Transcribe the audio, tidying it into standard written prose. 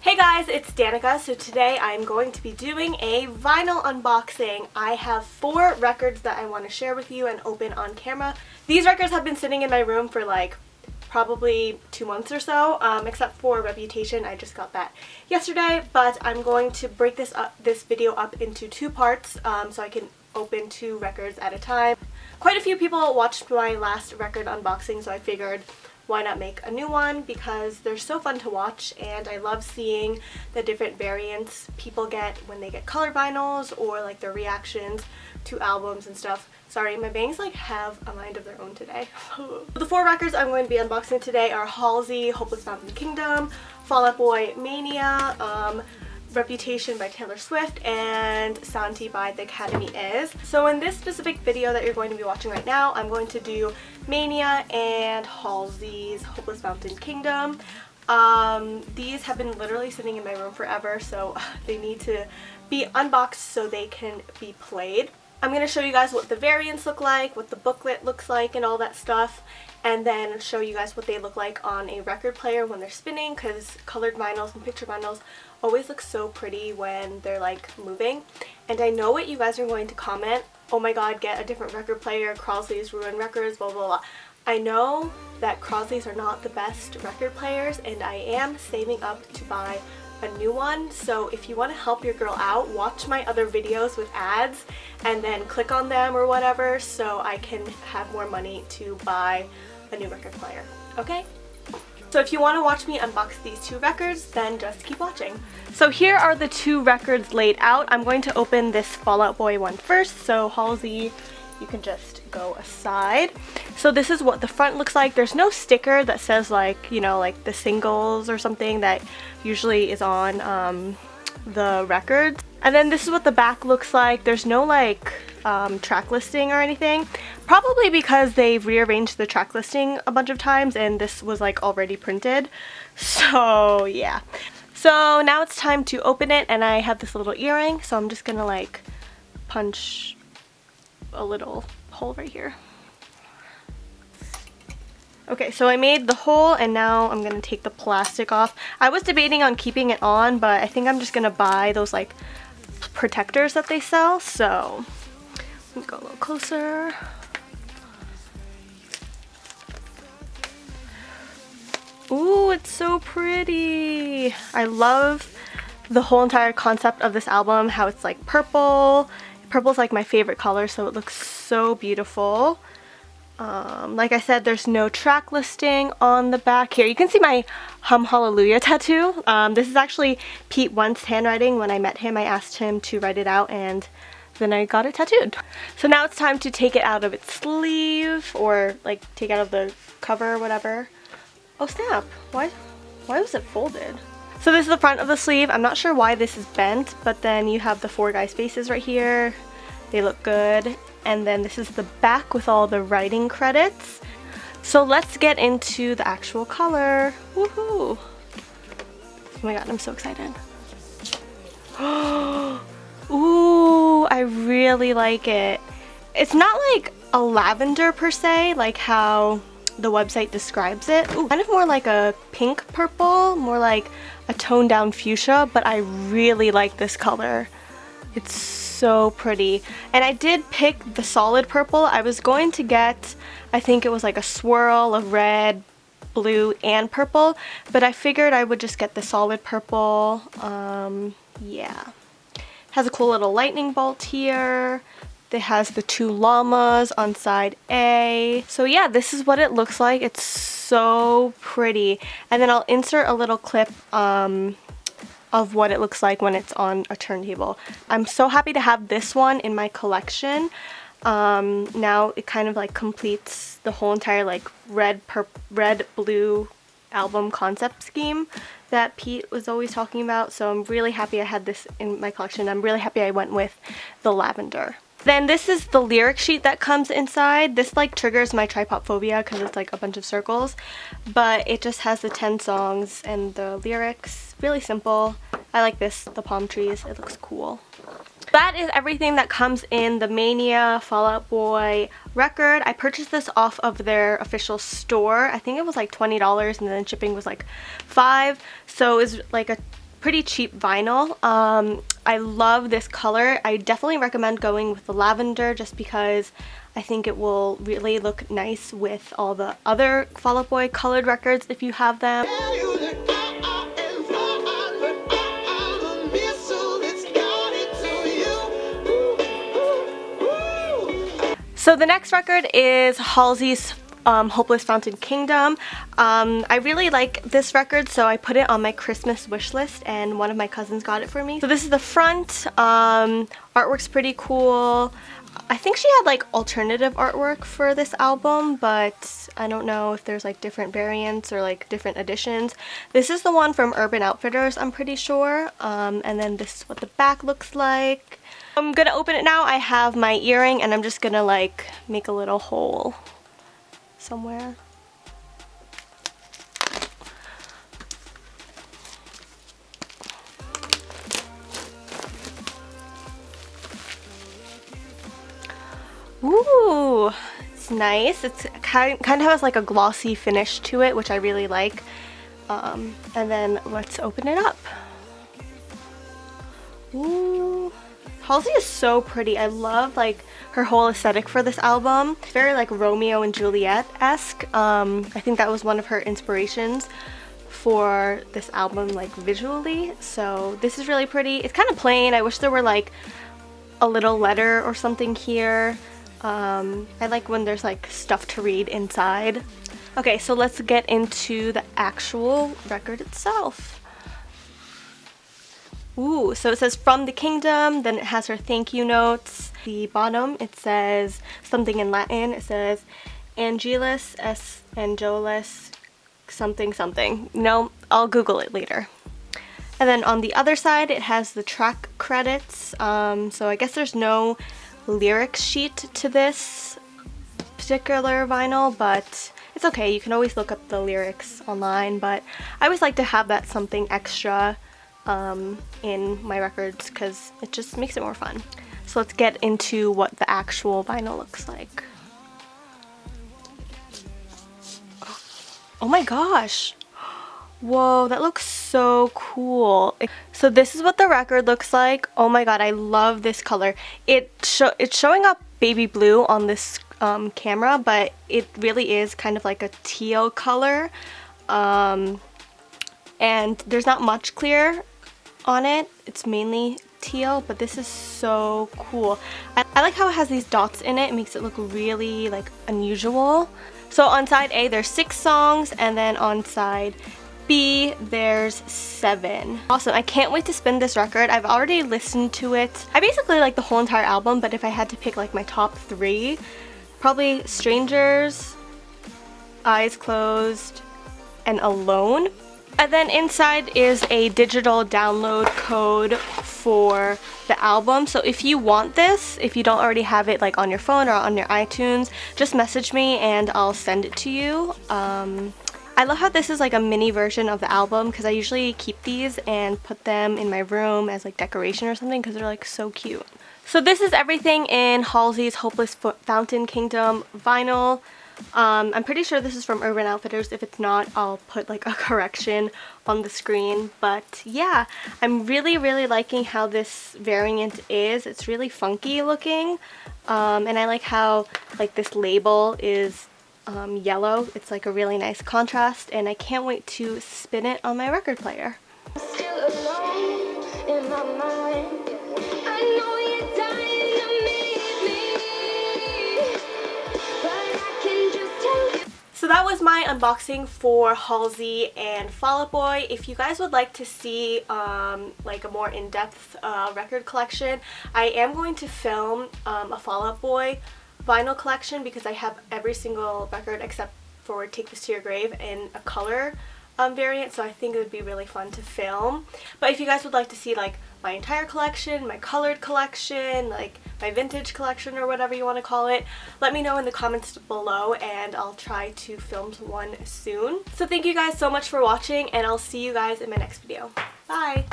Hey guys, it's Danica. So today I'm going to be doing a vinyl unboxing. I have 4 records that I want to share with you and open on camera. These records have been sitting in my room for like probably 2 months or so, except for Reputation. I just got that yesterday, but I'm going to break this video up into 2 parts so I can open 2 records at a time. Quite a few people watched my last record unboxing, so I figured why not make a new one, because they're so fun to watch and I love seeing the different variants people get when they get color vinyls or like their reactions to albums and stuff. Sorry, my bangs like have a mind of their own today. The 4 records I'm going to be unboxing today are Halsey, Hopeless Fountain Kingdom, Out BoyMania, Reputation by Taylor Swift, and Santi by The Academy Is. So in this specific video that you're going to be watching right now, I'm going to do Mania and Halsey's Hopeless Fountain Kingdom. These have been literally sitting in my room forever, so they need to be unboxed so they can be played. I'm going to show you guys what the variants look like, what the booklet looks like, and all that stuff, and then show you guys what they look like on a record player when they're spinning, because colored vinyls and picture vinyls always look so pretty when they're like moving. And I know what you guys are going to comment, oh my god, get a different record player, Crosley's ruin records, blah blah blah. I know that Crosley's are not the best record players, and I am saving up to buy a new one, so if you want to help your girl out, watch my other videos with ads and then click on them or whatever so I can have more money to buy a new record player, okay? So if you want to watch me unbox these 2 records, then just keep watching. So here are the 2 records laid out. I'm going to open this Fall Out Boy one first, so Halsey, you can just go aside. So this is what the front looks like. There's no sticker that says like, you know, like the singles or something that usually is on the records. And then this is what the back looks like. There's no like track listing or anything, probably because they've rearranged the track listing a bunch of times and this was like already printed. So yeah. So now it's time to open it, and I have this little earring, so I'm just gonna like punch a little hole right here. Okay, so I made the hole and now I'm gonna take the plastic off. I was debating on keeping it on, but I think I'm just gonna buy those like protectors that they sell. So let me go a little closer. Ooh, it's so pretty. I love the whole entire concept of this album, how it's like purple. Purple's like my favorite color, so it looks so beautiful. Like I said, there's no track listing on the back. Here, you can see my Hum Hallelujah tattoo. This is actually Pete Wentz handwriting. When I met him, I asked him to write it out, and then I got it tattooed. So now it's time to take it out of its sleeve, or like take out of the cover or whatever. Oh snap, why was it folded? So this is the front of the sleeve. I'm not sure why this is bent, but then you have the 4 guys' faces right here. They look good. And then this is the back with all the writing credits. So let's get into the actual color. Woohoo! Oh my god, I'm so excited. Ooh, I really like it. It's not like a lavender per se, like how the website describes it. Ooh, kind of more like a pink purple, more like a toned down fuchsia, but I really like this color. It's so pretty. And I did pick the solid purple. I was going to get, I think it was like a swirl of red, blue, and purple, but I figured I would just get the solid purple. Yeah. Has a cool little lightning bolt here. It has the 2 llamas on side A. So yeah, this is what it looks like. It's so pretty. And then I'll insert a little clip of what it looks like when it's on a turntable. I'm so happy to have this one in my collection. Now it kind of like completes the whole entire like red blue album concept scheme that Pete was always talking about. So I'm really happy I had this in my collection. I'm really happy I went with the lavender. Then this is the lyric sheet that comes inside. This like triggers my tripop phobia because it's like a bunch of circles, but it just has the 10 songs and the lyrics. Really simple. I like this, the palm trees. It looks cool. That is everything that comes in the Mania Fall Out Boy record. I purchased this off of their official store. I think it was like $20 and then shipping was like $5. So it was like a pretty cheap vinyl. I love this color. I definitely recommend going with the lavender just because I think it will really look nice with all the other Fall Out Boy colored records if you have them. So the next record is Halsey's Hopeless Fountain Kingdom. I really like this record, so I put it on my Christmas wish list, and one of my cousins got it for me. So this is the front. Artwork's pretty cool. I think she had like alternative artwork for this album, but I don't know if there's like different variants or like different editions. This is the one from Urban Outfitters, I'm pretty sure. And then this is what the back looks like. I'm gonna open it now. I have my earring and I'm just gonna like make a little hole somewhere. Ooh, it's nice. It's kind of has like a glossy finish to it, which I really like. And then let's open it up. Ooh. Halsey is so pretty. I love like her whole aesthetic for this album. It's very like Romeo and Juliet-esque. I think that was one of her inspirations for this album, like visually. So this is really pretty. It's kind of plain. I wish there were like a little letter or something here. I like when there's like stuff to read inside. Okay, so let's get into the actual record itself. Ooh, so it says From the Kingdom, then it has her thank you notes. The bottom, it says something in Latin. It says Angelus es Angelus something something. No, I'll Google it later. And then on the other side, it has the track credits. So I guess there's no lyrics sheet to this particular vinyl, but it's okay. You can always look up the lyrics online, but I always like to have that something extra in my records because it just makes it more fun. So let's get into what the actual vinyl looks like. Oh my gosh! Whoa, that looks so cool. So this is what the record looks like. Oh my god, I love this color. It's showing up baby blue on this camera, but it really is kind of like a teal color. And there's not much clear on it. It's mainly teal, but this is so cool. I like how it has these dots in it. It makes it look really like unusual. So on side A there's 6 songs, and then on side B there's 7. Awesome. I can't wait to spin this record. I've already listened to it. I basically like the whole entire album, but if I had to pick like my top 3, probably Strangers, Eyes Closed, and Alone. And then inside is a digital download code for the album. So if you want this, if you don't already have it like on your phone or on your iTunes, just message me and I'll send it to you. I love how this is like a mini version of the album because I usually keep these and put them in my room as like decoration or something because they're like so cute. So this is everything in Halsey's Hopeless Fountain Kingdom vinyl. I'm pretty sure this is from Urban Outfitters. If it's not, I'll put like a correction on the screen. But yeah, I'm really liking how this variant is. It's really funky looking. And I like how like this label is yellow. It's like a really nice contrast, and I can't wait to spin it on my record player. Still alone in my mind. I know you're dying to meet me, but I can just tell you. So that was my unboxing for Halsey and Fall Out Boy. If you guys would like to see like a more in-depth record collection, I am going to film a Fall Out Boy vinyl collection because I have every single record except for Take This to Your Grave in a color variant, so I think it would be really fun to film. But if you guys would like to see like my entire collection, my colored collection, like my vintage collection or whatever you want to call it, let me know in the comments below and I'll try to film one soon. So thank you guys so much for watching, and I'll see you guys in my next video. Bye!